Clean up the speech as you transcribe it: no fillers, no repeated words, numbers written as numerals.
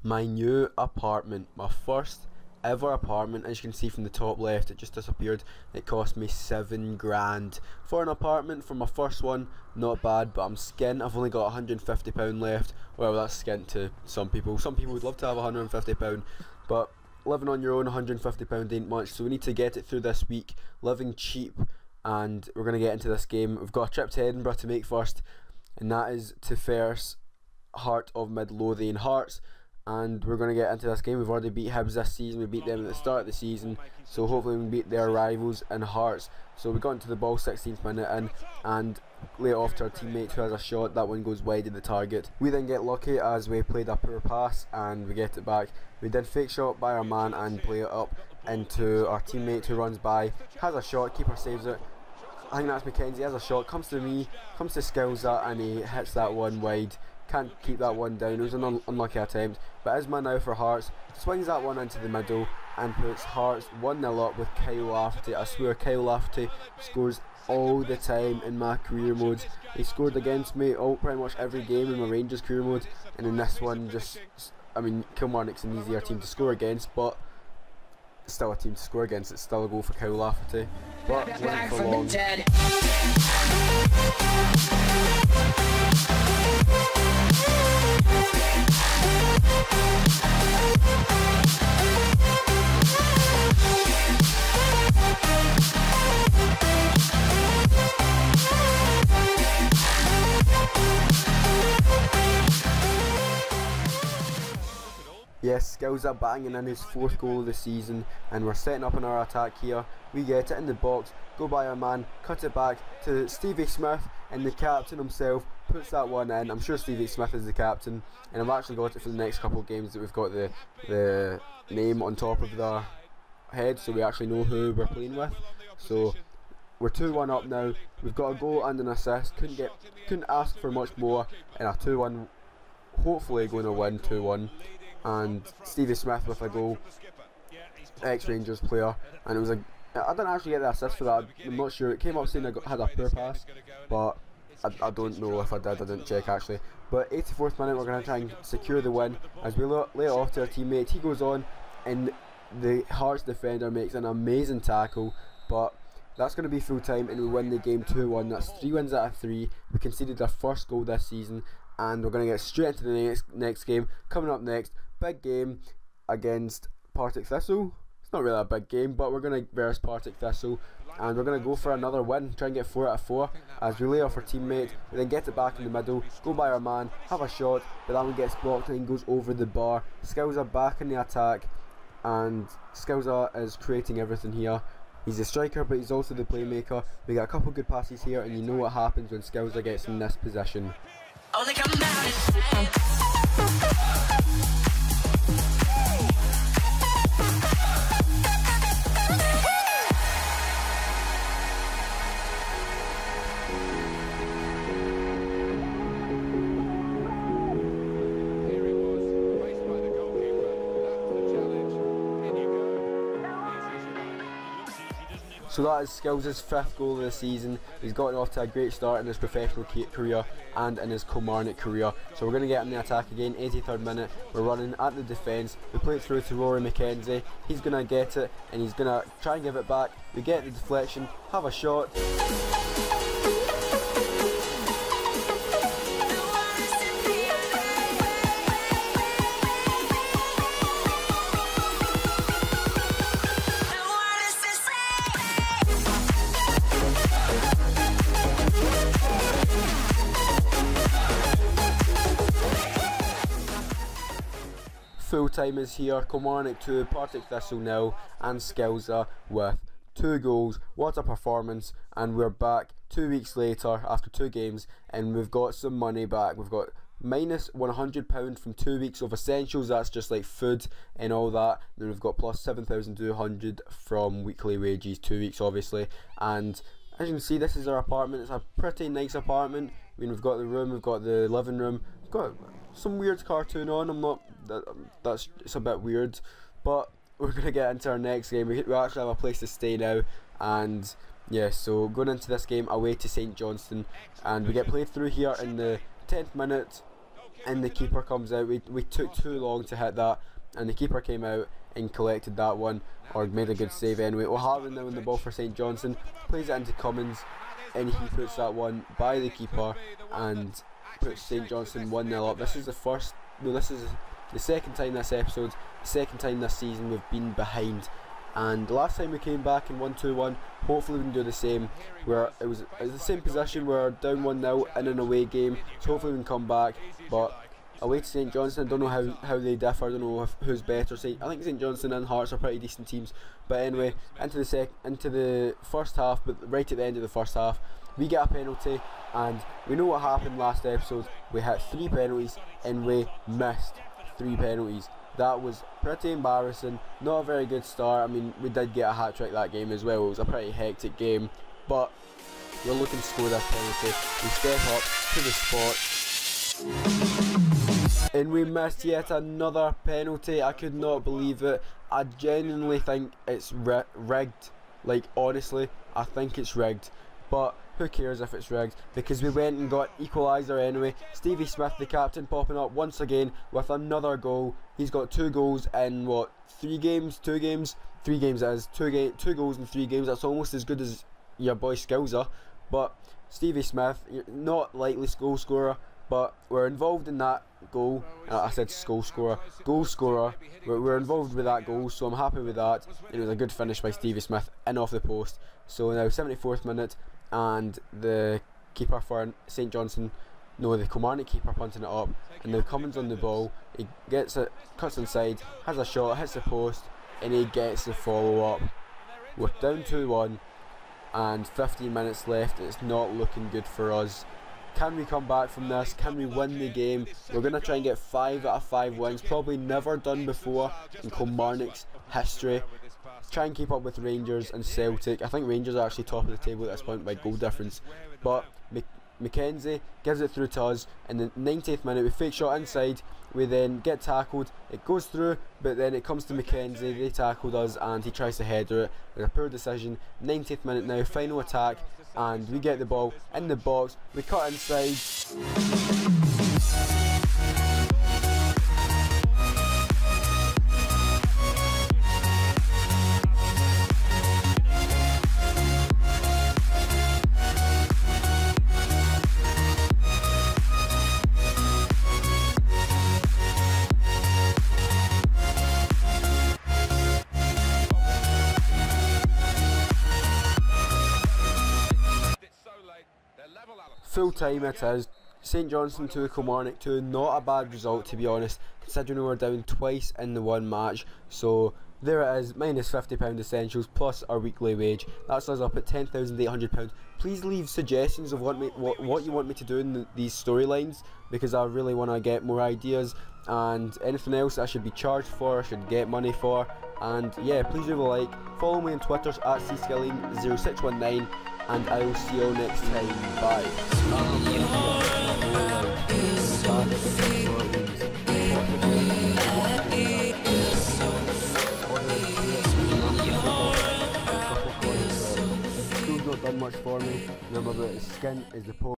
My new apartment, my first ever apartment. As you can see from the top left, it just disappeared. It cost me 7 grand for an apartment for my first one. Not bad, but I'm skint. I've only got £150 left. Well, that's skint to some people. Some people would love to have £150, but living on your own, £150 ain't much, so we need to get it through this week, living cheap, and we're going to get into this game. We've got a trip to Edinburgh to make first, and that is to face Heart of Midlothian Hearts, and we're going to get into this game. We've already beat Hibs this season, we beat them at the start of the season, so hopefully we can beat their rivals in Hearts. So we got into the ball 16th minute in, and lay it off to our teammate who has a shot. That one goes wide of the target. We then get lucky as we played a poor pass and we get it back. We then fake shot by our man and play it up into our teammate who runs by, has a shot, keeper saves it. I think that's Mackenzie, has a shot, comes to me, comes to Skillsa, and he hits that one wide. Can't keep that one down. It was an unlucky attempt, but Isma now for Hearts swings that one into the middle and puts Hearts 1-0 up with Kyle Lafferty. I swear Kyle Lafferty scores all the time in my career modes. He scored against me pretty much every game in my Rangers career mode, and in this one, just, I mean, Kilmarnock's an easier team to score against, but still a team to score against. It's still a goal for Kyle Lafferty, but wasn't for long. Yes, Skillsa banging in his 4th goal of the season, and we're setting up on our attack here. We get it in the box, go by our man, cut it back to Stevie Smith, and the captain himself puts that one in. I'm sure Stevie Smith is the captain, and I've actually got it for the next couple of games that we've got the name on top of the head, so we actually know who we're playing with. So we're 2-1 up now. We've got a goal and an assist. Couldn't ask for much more in a 2-1. Hopefully going to win 2-1. And Stevie Smith with a goal, ex-Rangers player, and it was I didn't actually get the assist for that. I'm not sure. It came up saying I had a poor pass, but I don't know if I did. I didn't check actually. But 84th minute, we're going to try and secure the win as we lay it off to our teammate. He goes on, and the Hearts defender makes an amazing tackle, but that's going to be full time, and we win the game 2-1. That's 3 wins out of 3. We conceded our first goal this season, and we're going to get straight into the next game. Coming up next, big game against Partick Thistle. It's not really a big game, but we're going to verse Partick Thistle, and we're going to go for another win, try and get 4 out of 4 as we lay off our teammate. We then get it back in the middle, go by our man, have a shot, but that one gets blocked and goes over the bar. Skillsa back in the attack, and Skillsa is creating everything here. He's the striker, but he's also the playmaker. We got a couple good passes here, and you know what happens when Skillsa gets in this position. Only come down. So that is Skillsa's 5th goal of the season. He's gotten off to a great start in his professional career and in his Kilmarnock career. So we're going to get him the attack again, 83rd minute. We're running at the defence. We play it through to Rory Mackenzie. He's going to get it, and he's going to try and give it back. We get the deflection, have a shot. Full time is here. Kilmarnock 2, Partick Thistle 0, and Skillsa with 2 goals. What a performance! And we're back 2 weeks later after 2 games, and we've got some money back. We've got minus £100 from 2 weeks of essentials. That's just like food and all that. Then we've got plus 7,200 from weekly wages, 2 weeks obviously. And as you can see, this is our apartment. It's a pretty nice apartment. I mean, we've got the room, we've got the living room, we've got some weird cartoon on. It's a bit weird, but we're gonna get into our next game. We actually have a place to stay now, and yeah, so going into this game away to St Johnstone, and we get played through here in the 10th minute. and the keeper comes out. We took too long to hit that, and the keeper came out and collected that one, or made a good save anyway. O'Hara now in the ball for St Johnstone, plays it into Cummins, and he puts that one by the keeper and puts St Johnstone 1-0 up. This is the second time this episode, the second time this season we've been behind, and last time we came back and won 2-1. Hopefully we can do the same, where it was the same position, we're down 1-0 in an away game, so hopefully we can come back. But away to St Johnstone, I don't know how they differ, I don't know who's better. I think St Johnstone and Hearts are pretty decent teams, but anyway, into the first half, but right at the end of the first half, we get a penalty, and we know what happened last episode. We hit 3 penalties and we missed 3 penalties. That was pretty embarrassing, not a very good start. I mean, we did get a hat-trick that game as well. It was a pretty hectic game, but we're looking to score this penalty. We step up to the spot and we missed yet another penalty. I could not believe it. I genuinely think it's rigged. Like, honestly, I think it's rigged, but who cares if it's rigged, because we went and got equaliser anyway. Stevie Smith, the captain, popping up once again with another goal. He's got 2 goals in what, 3 games? 2 games? 3 games it is. 2 goals in 3 games. That's almost as good as your boy Skills. But Stevie Smith, not likely goal scorer, but we're involved in that goal. I said goal scorer. We're involved with that goal, so I'm happy with that. It was a good finish by Stevie Smith in off the post. So now 74th minute, and the keeper for St Johnstone, no, the Kilmarnock keeper punting it up, and now Cummins on the ball. He gets it, cuts inside, has a shot, hits the post, and he gets the follow up. We're down 2-1 and 15 minutes left. It's not looking good for us. Can we come back from this? Can we win the game? We're going to try and get 5 out of 5 wins, probably never done before in Kilmarnock's history. Try and keep up with Rangers and Celtic. I think Rangers are actually top of the table at this point by goal difference. But Mackenzie gives it through to us in the 90th minute. We fake shot inside, we then get tackled, it goes through, but then it comes to Mackenzie. They tackled us and he tries to header it. It's a poor decision. 90th minute now, final attack, and we get the ball in the box. We cut inside. Full time it is. St Johnstone 2, Kilmarnock 2. Not a bad result, to be honest, considering we were down twice in the one match. So there it is, minus £50 essentials plus our weekly wage. That's us up at £10,800. Please leave suggestions of what you want me to do in these storylines, because I really want to get more ideas, and anything else I should be charged for, I should get money for. And yeah, please leave a like, follow me on Twitter at cskilling0619, and I will see you all next time. Bye. School's not done much for me. Remember that skin is the